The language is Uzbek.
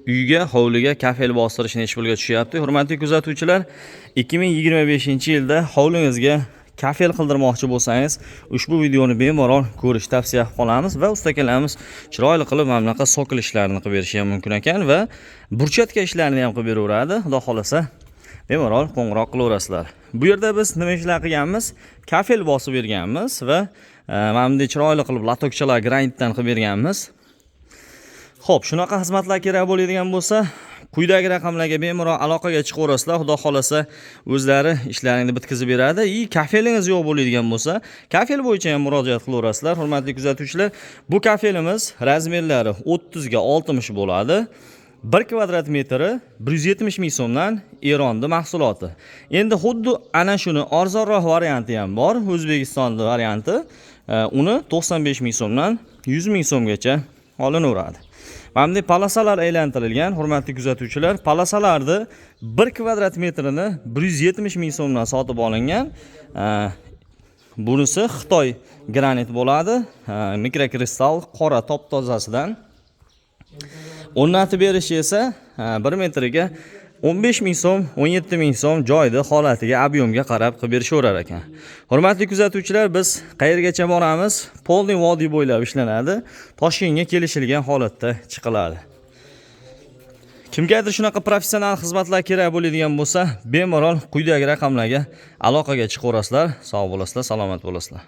uyga, hovliga kafel bostirish necha pulga tushyapti? Hurmatli kuzatuvchilar, 2025-yilda hovlingizga kafel qildirmoqchi bo'lsangiz, ushbu videoni bemalol ko'rish tavsiya qilamiz va ustakalarimiz chiroyli qilib mana bunaqa sokil ishlarini qilib berishi ham mumkin ekan va burchatka ishlarini ham qilib beraveradi. Xudo xolasa bemalol qo'ng'iroq qilaverasizlar. Bu yerda biz nima ishlar qilganmiz? Kafel bosib berganmiz va mana bunday chiroyli qilib latokchalar granitdan qilib berganmiz. Xo'p, shunaqa xizmatlar kerak bo'ladigan bo'lsa, quyidagi raqamlarga bemalol aloqaga chiqaverasizlar. Xudo xolasa o'zlari ishlaringni bitkazib beradi. Kafelingiz yo'q bo'ladigan bo'lsa, kafel bo'yicha ham murojaat qilaverasizlar. Hurmatli kuzatuvchilar, bu kafelimiz razmerlari 30 ga 60 bo'ladi. 1 kvadrat metri 170 ming so'mdan Eronning mahsuloti. Endi xuddi ana shuni arzonroq varianti ham bor, O'zbekistonning varianti. Uni 95 ming so'mdan 100 ming so'mgacha olinaveradi. Mana bunday palasalar aylantirilgan, hurmatli kuzatuvchilar. Palasalarni 1 kvadrat metrini 170 ming so'mdan sotib olingan. Bunisi Xitoy granit bo'ladi. Mikrokristal qora top tozasidan. O'rnatib berishi esa 1 metriga 15 ming so'm, 17 ming so'm joyda holatiga, ob'yomga qarab qilib berishaverar ekan. Hurmatli kuzatuvchilar, biz qayergacha boramiz? Polniy vodiy bo'ylab ishlanadi. Toshkentga kelishilgan holatda chiqiladi. Kimgadir shunaqa professional xizmatlar kerak bo'ladigan bo'lsa, bemalol quyidagi raqamlarga aloqaga chiqaverasizlar. Sog' bo'lasizlar, salomat bo'lasizlar.